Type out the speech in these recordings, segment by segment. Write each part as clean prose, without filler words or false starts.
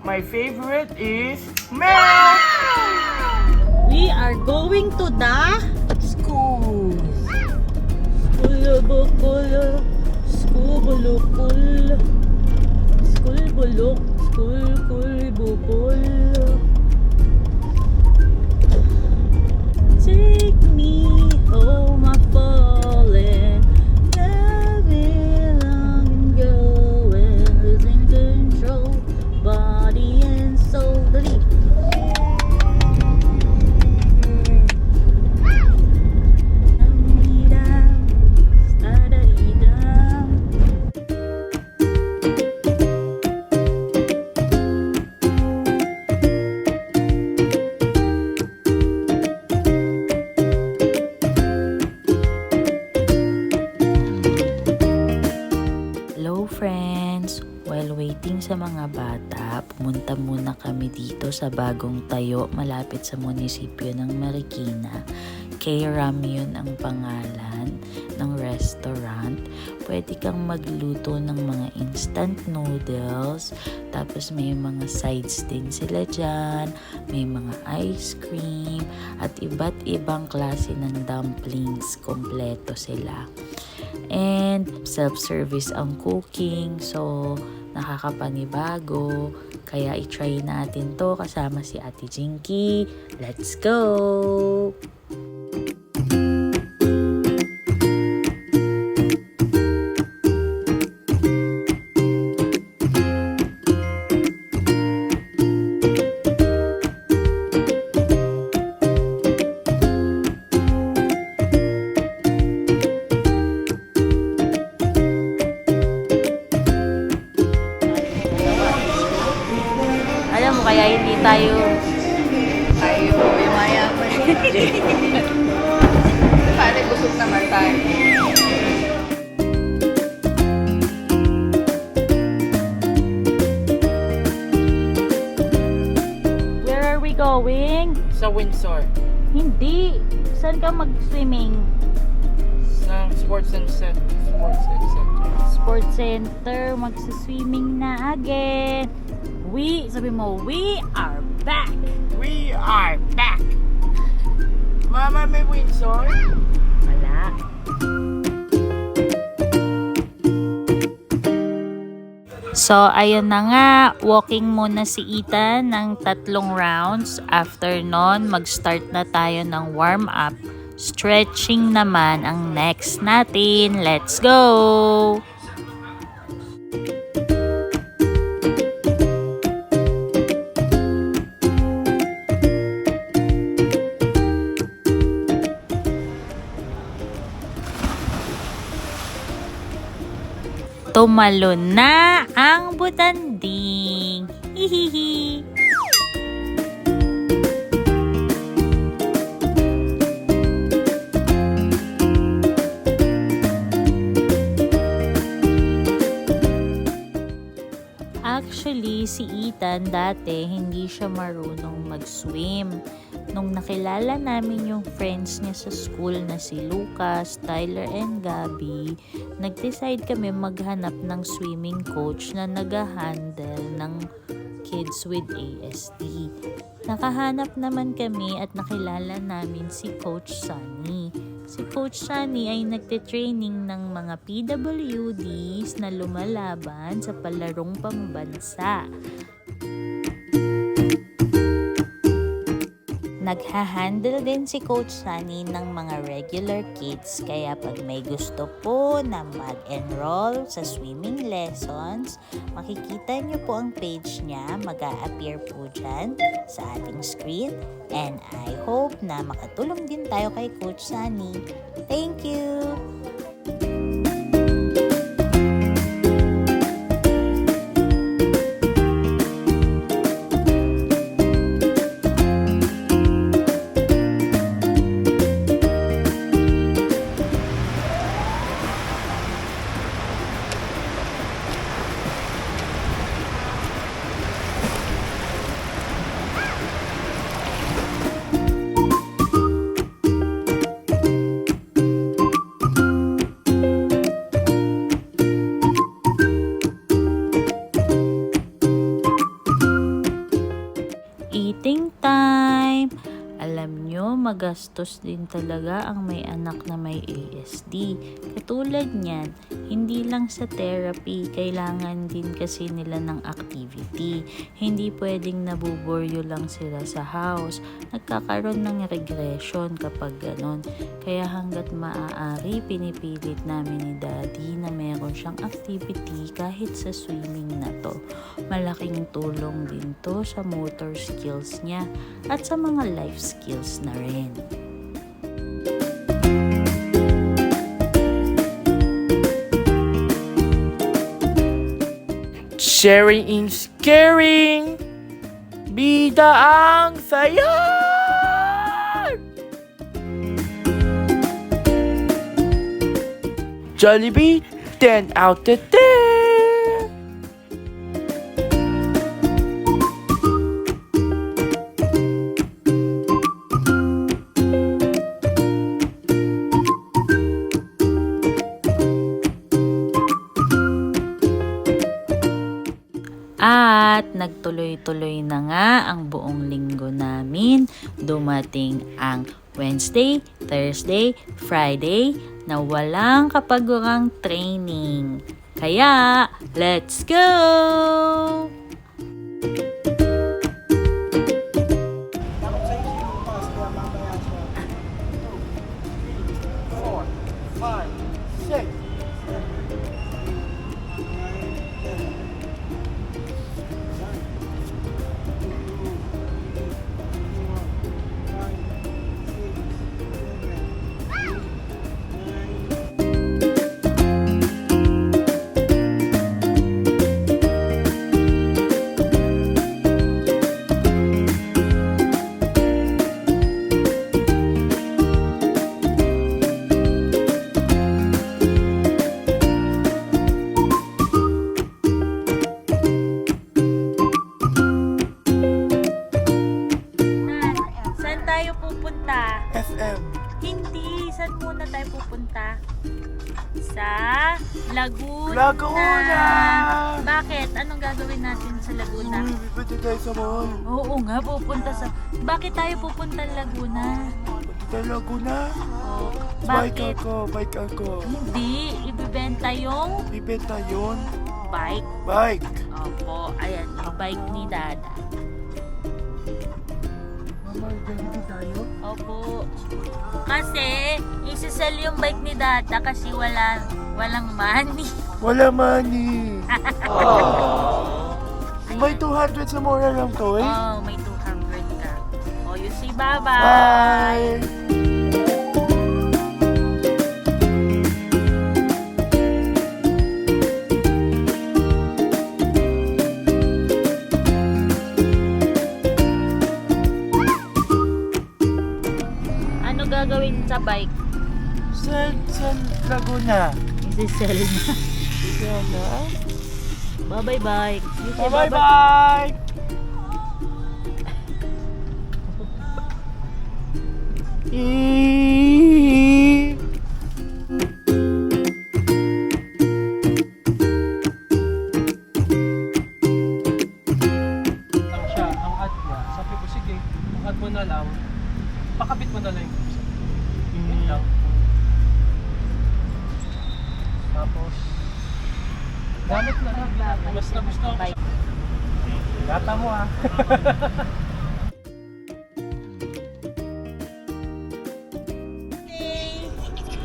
My favorite is milk! We are going to the school. School, school bulok, school bukol. Take me home, I'm falling. Loving long and going, losing control, body and soul. Dali. Hello friends! While waiting sa mga bata, pumunta muna kami dito sa bagong tayo malapit sa munisipyo ng Marikina. K-Ram yun ang pangalan ng restaurant. Pwede kang magluto ng mga instant noodles, tapos may mga sides din sila dyan, may mga ice cream, at iba't ibang klase ng dumplings, kompleto sila. And self-service ang cooking, so nakakapanibago. Kaya i-try natin to kasama si Ate Jinky. Let's go! Alam mo, kaya hindi tayo mayaman. Pare, busog naman tayo. Where are we going? Sa Windsor. Hindi. Saan ka mag-swimming? Sa Sports Center. Sports Center. Magsa-swimming na again. Sabi mo, we are back. We are back! Mama, may Windsor? Wala. So, ayun na nga. Walking muna si Ethan ng 3 rounds. After nun, mag-start na tayo ng warm-up. Stretching naman ang next natin. Let's go! Tumalon na ang butanding. Hihihi. Actually, si Ethan dati hindi siya marunong mag-swim. Nung nakilala namin yung friends niya sa school na si Lucas, Tyler, and Gabby, nag-decide kami maghanap ng swimming coach na nag-handle ng kids with ASD. Nakahanap naman kami at nakilala namin si Coach Sunny. Si Coach Sunny ay nagte-training ng mga PWDs na lumalaban sa palarong pambansa. Nagha-handle din si Coach Sunny ng mga regular kids, kaya pag may gusto po na mag-enroll sa swimming lessons, makikita nyo po ang page niya, mag-a-appear po dyan sa ating screen. And I hope na makatulong din tayo kay Coach Sunny. Thank you! Eating time! Alam nyo, magastos din talaga ang may anak na may ASD. Katulad niyan, hindi lang sa therapy, kailangan din kasi nila ng activity. Hindi pwedeng nabuboryo lang sila sa house. Nagkakaroon ng regression kapag ganon. Kaya hanggat maaari, pinipilit namin ni Daddy na meron siyang activity kahit sa swimming na to. Malaking tulong din to sa motor skills niya at sa mga life skills na rin. Sharing is caring. Bida ang saya. Jollibee, 10 out of 10. At nagtuloy-tuloy na nga ang buong linggo namin. Dumating ang Wednesday, Thursday, Friday na walang kapagurang training. Kaya, let's go! Saan tayo pupunta? FM. Hindi, saan muna tayo pupunta? Sa Laguna. Laguna! Bakit? Anong gagawin natin sa Laguna? Pwede tayo sa mall. Oo nga, pupunta sa... Bakit tayo pupunta Laguna? Sa Laguna? Oh, Bike bakit? ako. Hindi, ibibenta yung Bibenta yun. bike. Bike. Opo, ayan, yung bike ni Dada. Mama, ganito tayo? Opo. Kasi, isisell yung bike ni Dada kasi walang money. Wala money. May 200 sa mura lang to eh. Oh, may 200 ka. Oh, you see, bye-bye. Bye! Ano gagawin sa bike? Sa Laguna. Isisell na. Sana. Bye-bye, bike. You say Bye-bye! Siya, ang ad niya. Sabi ko, sige, ang ad mo na lang, pakabit mo na lang yung puso. Yun lang. Tapos, gamit na lang. Mas na gusto ako. Gata mo ah.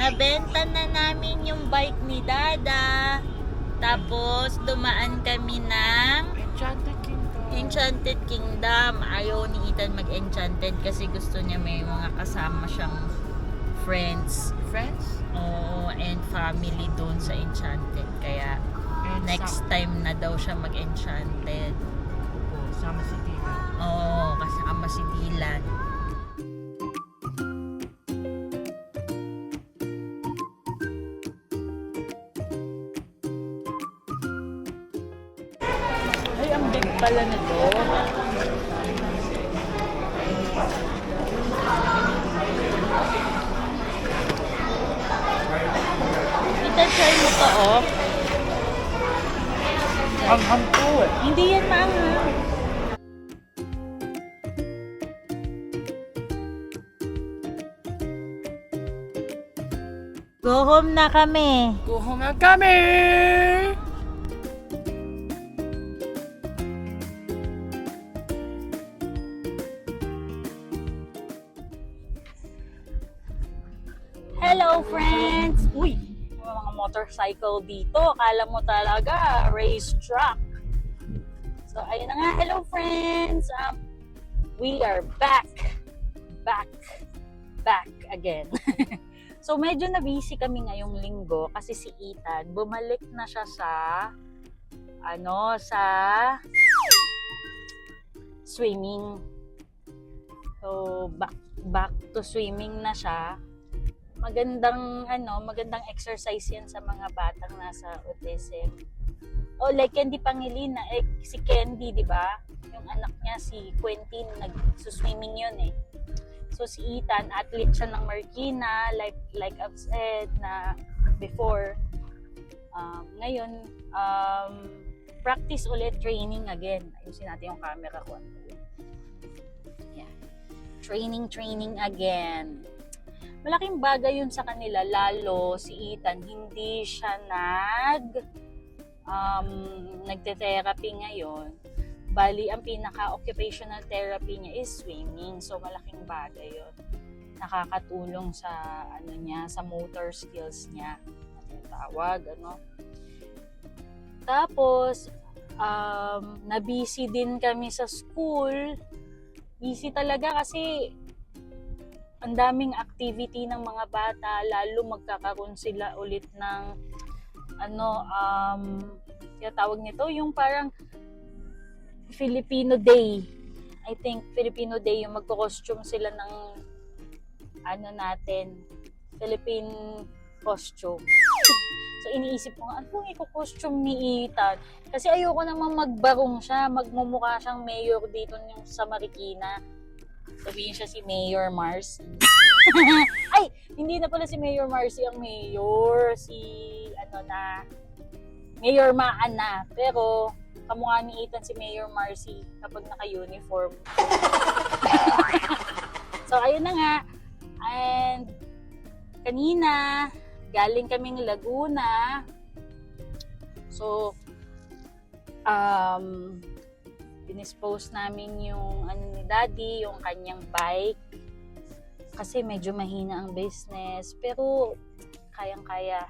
Nabenta na namin yung bike ni Dada. Tapos, dumaan kami ng Enchanted Kingdom. Enchanted Kingdom. Ayaw ni Ethan mag-Enchanted kasi gusto niya may mga kasama siyang friends. Friends? Oo, and family doon sa Enchanted. Kaya, And next time na daw siya mag-Enchanted. Sama si Tina. Oo, kasama si Dylan. Ay, ang big pala nito. Ita-try mo to, oh. Ang hampo eh. Hindi yan maanghang. Go home na kami. Go home na kami! Hello, friends! Uy, mga motorcycle dito. Akala mo talaga, race track. So, ayun na nga. Hello, friends! We are back. Back again. So, medyo na-busy kami ngayong linggo kasi si Ethan, bumalik na siya sa swimming. So, back to swimming na siya. Magandang exercise yan sa mga batang nasa autism. O like Candy Pangilinan, si Candy, di ba? Yung anak niya si Quentin, nag-swimming yun eh. So si Ethan, athlete siya ng Marikina, like I've said na before. Ngayon, practice ulit, training again. Ayusin natin yung camera ko. Yeah. Training again. Malaking bagay yun sa kanila, lalo si Ethan, hindi siya nagte-therapy ngayon. Bali, ang pinaka-occupational therapy niya is swimming. So, malaking bagay yun. Nakakatulong sa, sa motor skills niya. Tawag, Tapos, na-busy din kami sa school. Busy talaga kasi ang daming activity ng mga bata, lalo magkakaroon sila ulit ng tawag nito, yung parang Filipino Day. I think Filipino Day, yung magko-costume sila ng Philippine costume. So iniisip ko nga, ano yung i-costume ni Ethan? Kasi ayoko naman magbarong siya, magmumukha siyang mayor dito sa Marikina. Sabihin siya si Mayor Marcy. Ay, hindi na pala si Mayor Marcy ang mayor. Si Mayor Maan na. Pero kamukha ni Ethan si Mayor Marcy kapag naka-uniform. So, ayun na nga. And, kanina, galing kaming Laguna. So, dinispose namin yung ni Daddy, yung kanyang bike. Kasi medyo mahina ang business. Pero, kayang-kaya.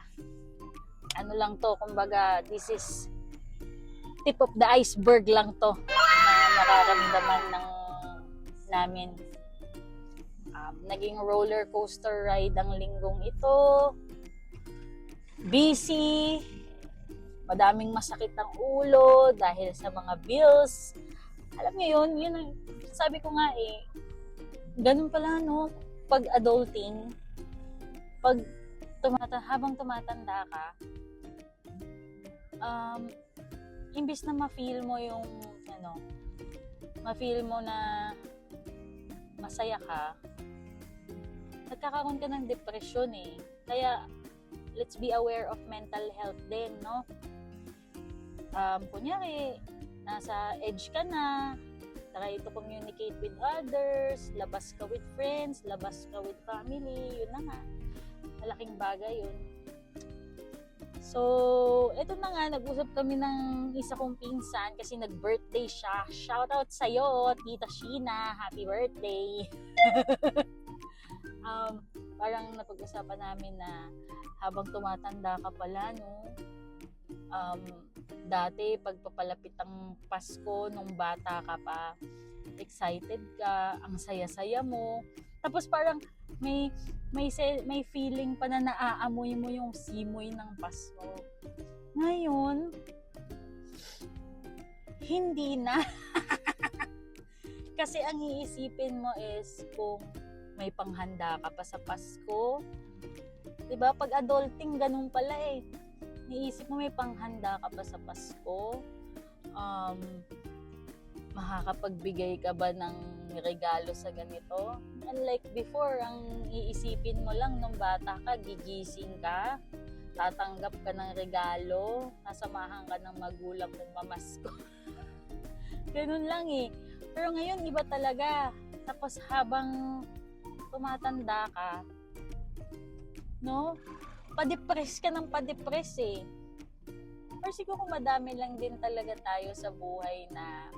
Lang to, kumbaga, this is tip of the iceberg lang to na nararamdaman namin. Naging roller coaster ride ang linggong ito. Busy. Madaming masakit ang ulo dahil sa mga bills. Alam niyo yun ang sabi ko nga ganun pala pag adulting, habang tumatanda ka, imbis na ma-feel mo yung ma-feel mo na masaya ka, nagkakaroon ka ng depression Kaya let's be aware of mental health din, no? Kunyari, nasa edge ka na, try to communicate with others, labas ka with friends, labas ka with family, yun na nga. Malaking bagay yun. So, eto na nga, nag-usap kami ng isa kong pinsan kasi nag-birthday siya. Shoutout sa'yo, Tita Sheena. Happy birthday! parang napag-usapan namin na habang tumatanda ka pala, no, dati pagpapalapit ang Pasko nung bata ka pa, excited ka, ang saya-saya mo. Tapos parang may feeling pa na naaamoy mo yung simoy ng Pasko. Ngayon, hindi na. Kasi ang iisipin mo is kung may panghanda ka pa sa Pasko. 'Di ba? Pag adulting, ganun pala eh. Niisip mo may panghanda ka pa sa Pasko. Makakapagbigay ka ba ng regalo sa ganito? Unlike before, ang iisipin mo lang nung bata ka, gigising ka, tatanggap ka ng regalo, nasamahan ka ng magulang mong mamasko. Ganun lang eh. Pero ngayon, iba talaga. Tapos habang tumatanda ka, no? Pa-depress ka ng pa-depress eh. Or siguro madami lang din talaga tayo sa buhay na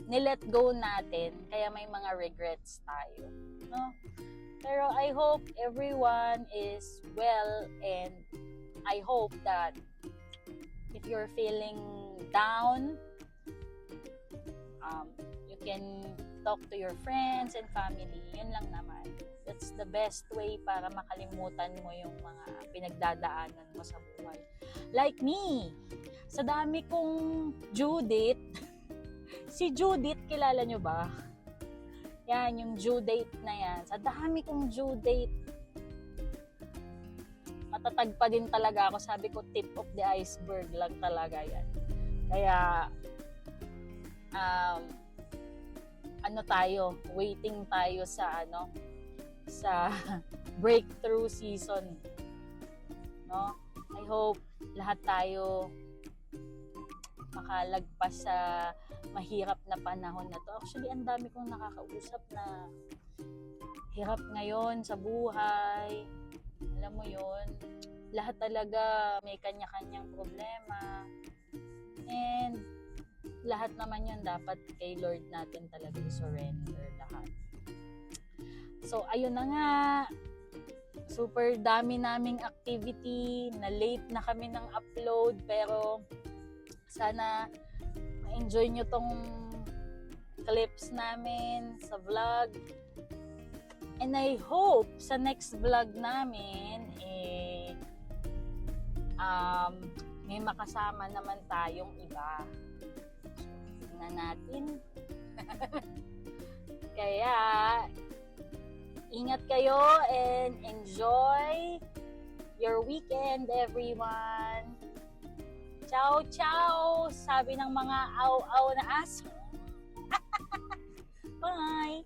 nilet go natin, kaya may mga regrets tayo, no? Pero I hope everyone is well, and I hope that if you're feeling down, you can talk to your friends and family. Yun lang naman. That's the best way para makalimutan mo yung mga pinagdadaanan mo sa buhay. Like me, sa dami kong due date, si Judith, kilala nyo ba? Yan, yung due date na yan. Sa dami kong due date, matatag pa din talaga ako. Sabi ko, tip of the iceberg lang talaga yan. Kaya, waiting tayo sa sa breakthrough season, no? I hope lahat tayo makalagpas sa mahirap na panahon na to. Actually, ang dami kong nakakausap na hirap ngayon sa buhay. Alam mo yun, lahat talaga may kanya-kanyang problema. And lahat naman yun dapat kay Lord natin talaga i-surrender lahat. So, ayun na nga. Super dami naming activity. Na late na kami ng upload. Pero, sana ma-enjoy nyo tong clips namin sa vlog. And I hope sa next vlog namin, may makasama naman tayong iba. So, tingnan natin. Kaya, ingat kayo and enjoy your weekend, everyone. Ciao, ciao! Sabi ng mga aw-aw na aso. Bye!